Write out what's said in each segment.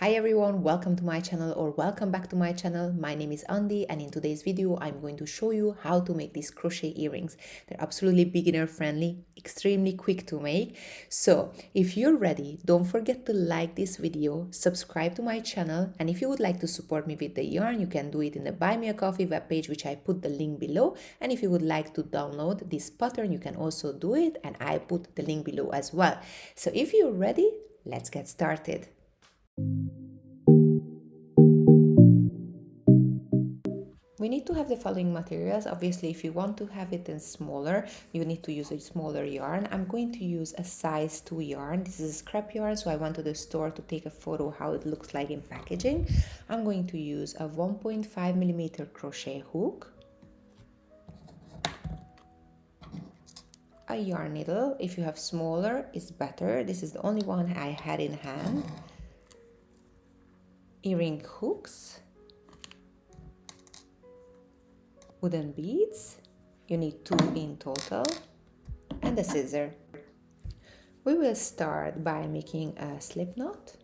Hi everyone, welcome to my channel or welcome back to my channel. My name is Andy and in today's video I'm going to show you how to make these crochet earrings. They're absolutely beginner friendly, extremely quick to make. So if you're ready, don't forget to like this video, subscribe to my channel, and if you would like to support me with the yarn, you can do it in the Buy Me a Coffee webpage, which I put the link below. And if you would like to download this pattern, you can also do it, and I put the link below as well. So if you're ready, let's get started. We need to have the following materials. Obviously, if you want to have it in smaller, you need to use a smaller yarn. I'm going to use a size 2 yarn. This is a scrap yarn, so I went to the store to take a photo how it looks like in packaging. I'm going to use a 1.5 millimeter crochet hook, a yarn needle. If you have smaller, it's better. This is the only one I had in hand. Earring hooks, wooden beads, you need 2 in total, and a scissor. We will start by making a slip knot.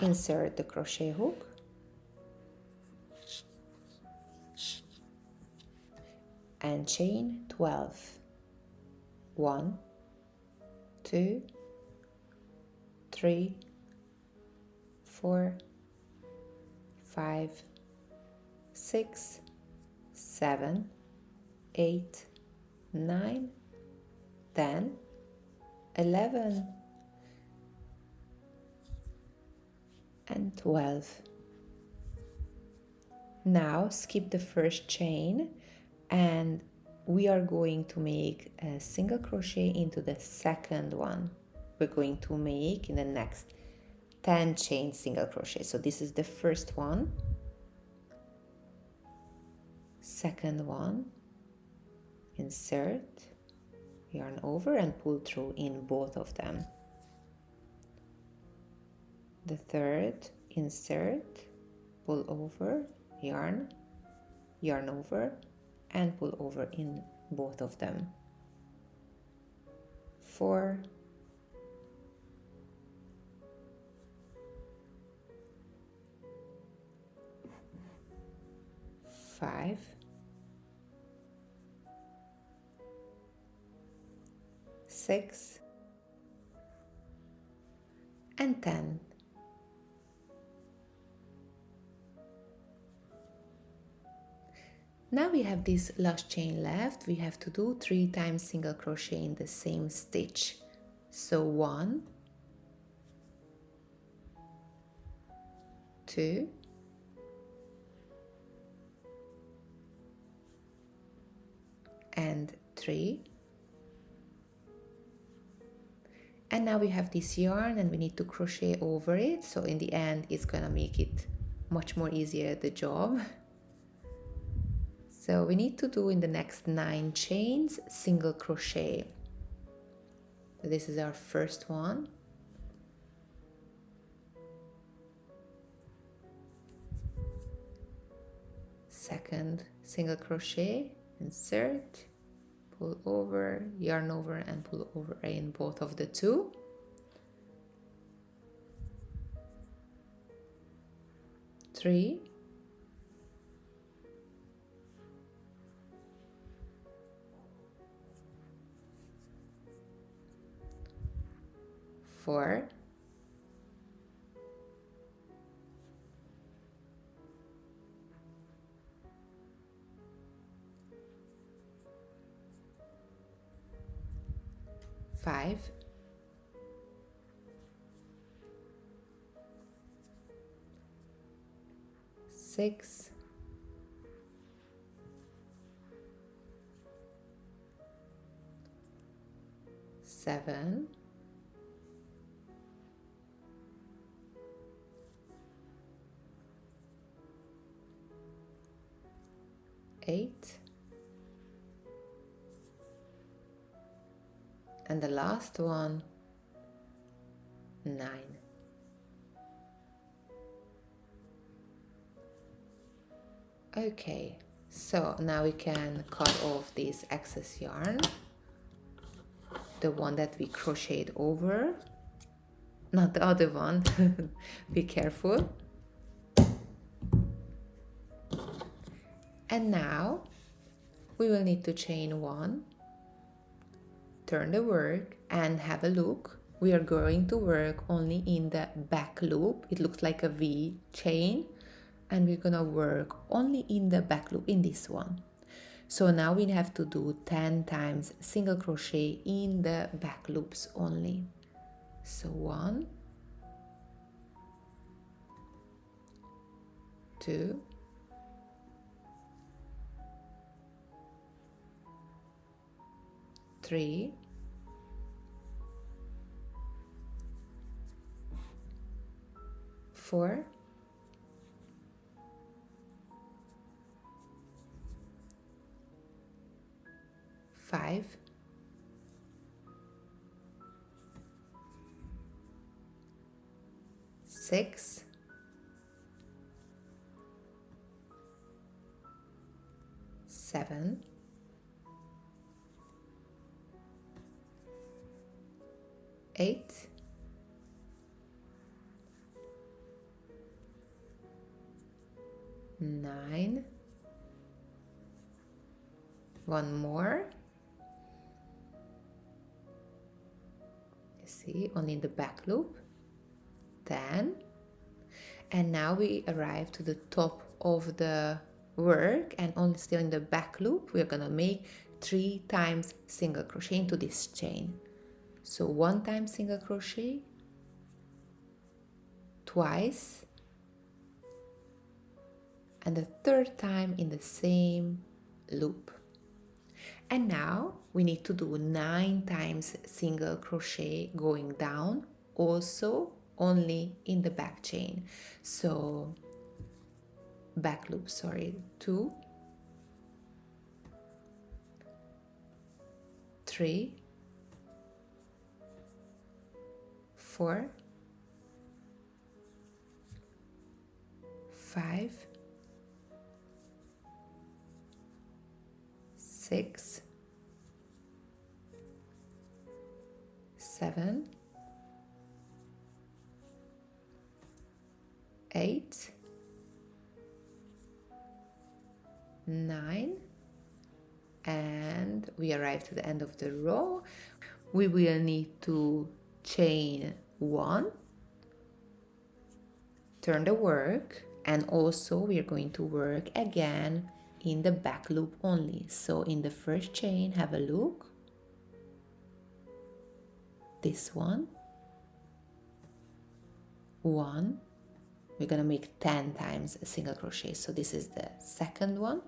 Insert the crochet hook and chain 12. 1, 2, 3, 4, 5, 6, 7, 8, 9, 10, 11, and 12. Now skip the first chain and we are going to make a single crochet into the second one. We're going to make in the next 10 chain single crochet. So this is the first one, second one, insert, yarn over and pull through in both of them. The third, insert, pull over, yarn, yarn over and pull over in both of them. 4, 5, 6, and 10. Now we have this last chain left. We have to do 3 times single crochet in the same stitch. So 1, 2, and 3. And now we have this yarn and we need to crochet over it. So in the end, it's gonna make it much more easier the job. So we need to do in the next 9 chains single crochet. So this is our first one. Second single crochet, insert, pull over, yarn over and pull over in both of the 2. Three, 4, 5, 6, 7, 8, and the last one, 9. Okay, so now we can cut off this excess yarn, the one that we crocheted over. not the other one. Be careful. And now we will need to chain 1, turn the work and have a look. We are going to work only in the back loop. It looks like a V chain, and we're gonna work only in the back loop, in this one. So now we have to do 10 times single crochet in the back loops only. So 1, 2, 3, 4, 5, 6, 7, 8, 9, one more. You see, only in the back loop. 10. And now we arrive to the top of the work, and only still in the back loop we're gonna make 3 times single crochet into this chain. So 1 time single crochet, twice, and the 3rd time in the same loop. And now we need to do 9 times single crochet going down, also only in the back chain. So back loop, sorry, 2, 3, 4, 5, 6, 7, 8, 9, and we arrive to the end of the row. We will need to chain 1, turn the work, and also we are going to work again in the back loop only. So in the first chain, have a look, this one, 1, we're gonna make 10 times a single crochet. So this is the second one,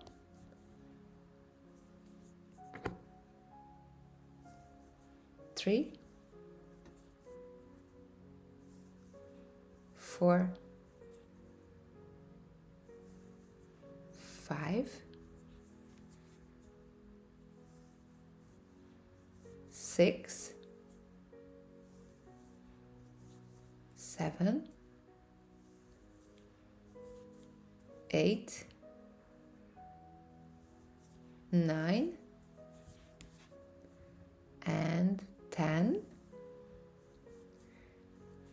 3, 4, 5, 6, 7, 8, 9, and 10.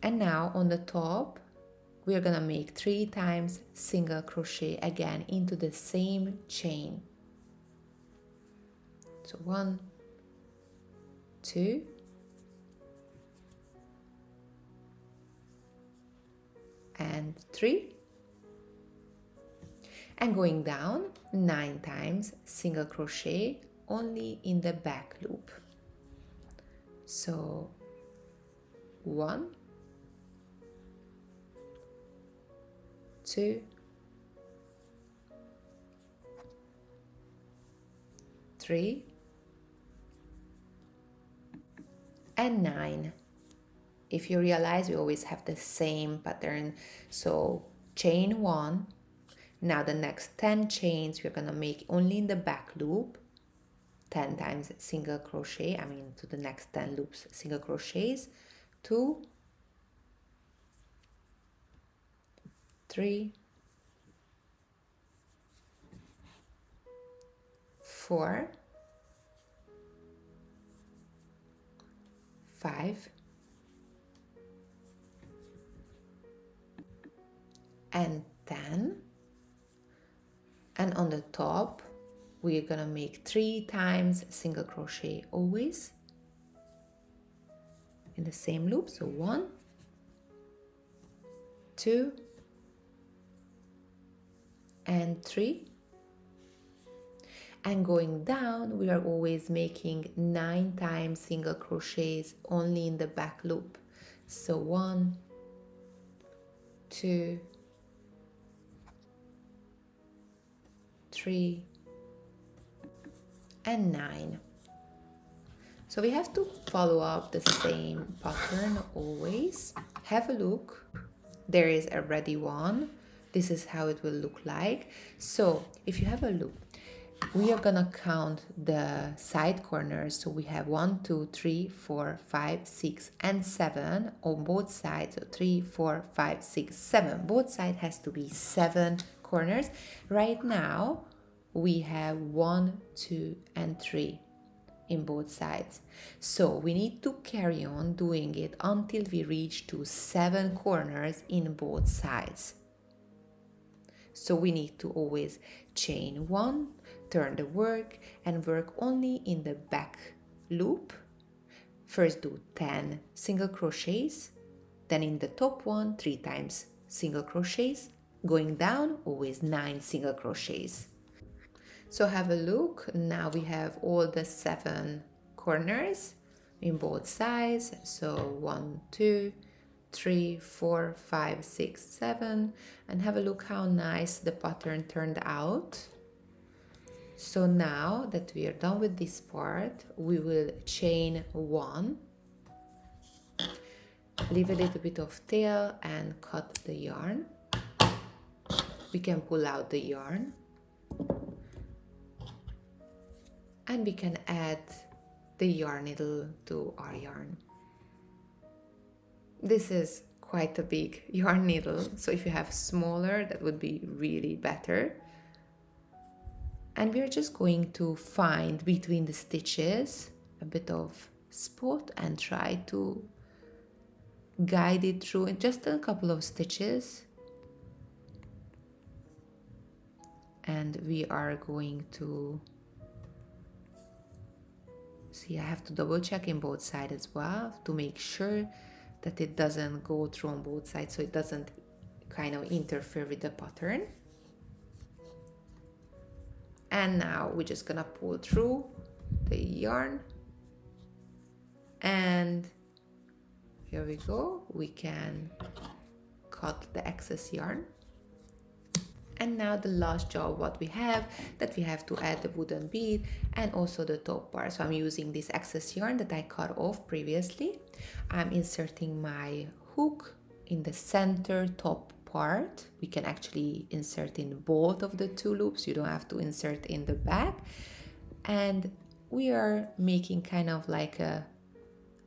And now on the top we are gonna make 3 times single crochet again into the same chain. So 1, 2, and 3, and going down 9 times single crochet only in the back loop. So 1, 2, 3, and 9. If you realize, we always have the same pattern. So chain 1. Now the next 10 chains we're gonna make only in the back loop, 10 times single crochet, I mean to the next 10 loops single crochets, 2, 3, 4, 5, and 10. And on the top, we're gonna make 3 times single crochet always in the same loop. So 1, 2, and 3. And going down, we are always making 9 times single crochets only in the back loop. So 1, 2, 3, and 9. So we have to follow up the same pattern always. Have a look. There is a ready one. This is how it will look like. So if you have a look, we are gonna count the side corners. So we have 1, 2, 3, 4, 5, 6, and 7 on both sides. So 3, 4, 5, 6, 7. Both sides has to be 7 corners. Right now we have 1, 2, and 3 in both sides. So we need to carry on doing it until we reach to 7 corners in both sides. So we need to always chain 1, turn the work, and work only in the back loop. First do 10 single crochets, then in the top one 3 times single crochets, going down always 9 single crochets. So have a look. Now we have all the 7 corners in both sides. So 1, 2, 3, 4, 5, 6, 7, and have a look how nice the pattern turned out. So now that we are done with this part, we will chain 1, leave a little bit of tail and cut the yarn. We can pull out the yarn and we can add the yarn needle to our yarn. This is quite a big yarn needle, so if you have smaller, that would be really better. And we're just going to find between the stitches a bit of spot and try to guide it through in just a couple of stitches. And we are going to see, I have to double check in both sides as well to make sure that it doesn't go through on both sides, so it doesn't kind of interfere with the pattern. And now we're just gonna pull through the yarn, and here we go. We can cut the excess yarn. And now the last job what we have, that we have to add the wooden bead and also the top part. So I'm using this excess yarn that I cut off previously. I'm inserting my hook in the center top part. We can actually insert in both of the 2 loops. You don't have to insert in the back. And we are making kind of like a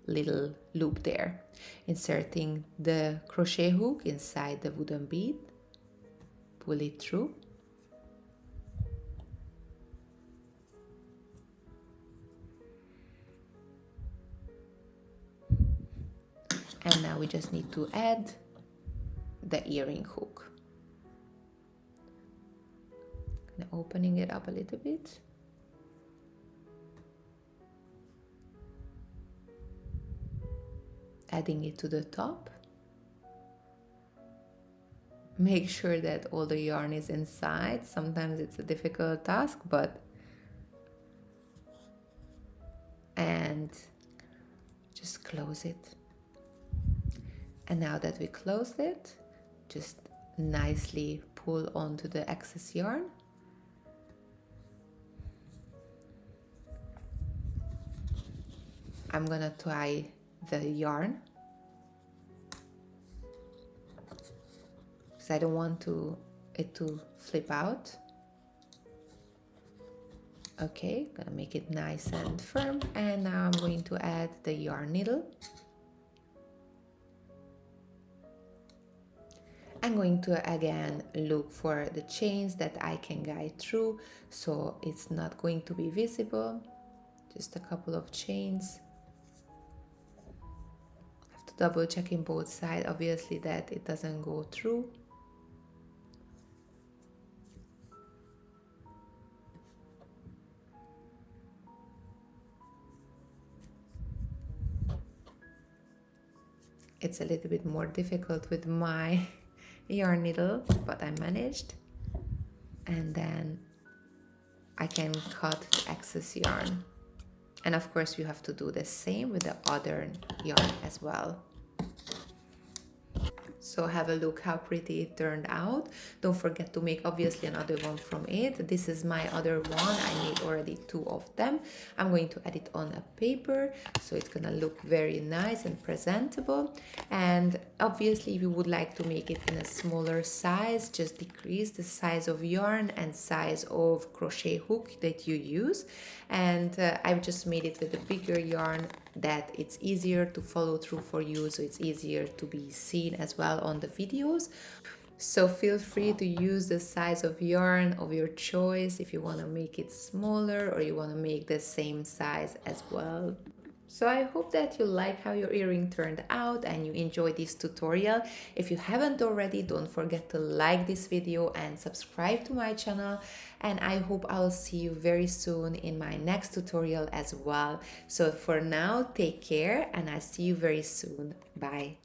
little loop there, inserting the crochet hook inside the wooden bead. Pull it through. And now we just need to add the earring hook. Kind of opening it up a little bit. Adding it to the top. Make sure that all the yarn is inside. Sometimes it's a difficult task, and just close it. And now that we closed it, just nicely pull onto the excess yarn. I'm gonna tie the yarn because I don't want it to flip out. Okay, gonna make it nice and firm, and now I'm going to add the yarn needle. I'm going to again look for the chains that I can guide through, so it's not going to be visible. Just a couple of chains. Have to double check in both sides, obviously, that it doesn't go through. It's a little bit more difficult with my yarn needle, but I managed. And then I can cut the excess yarn. And of course you have to do the same with the other yarn as well. So have a look how pretty it turned out. Don't forget to make obviously another one from it. This is my other one. I made already 2 of them. I'm going to add it on a paper, so it's gonna look very nice and presentable. And obviously if you would like to make it in a smaller size, just decrease the size of yarn and size of crochet hook that you use. And I've just made it with a bigger yarn that it's easier to follow through for you, so it's easier to be seen as well on the videos. So feel free to use the size of yarn of your choice if you want to make it smaller or you want to make the same size as well. So I hope that you like how your earring turned out and you enjoyed this tutorial. If you haven't already, don't forget to like this video and subscribe to my channel. And I hope I'll see you very soon in my next tutorial as well. So for now, take care and I'll see you very soon. Bye.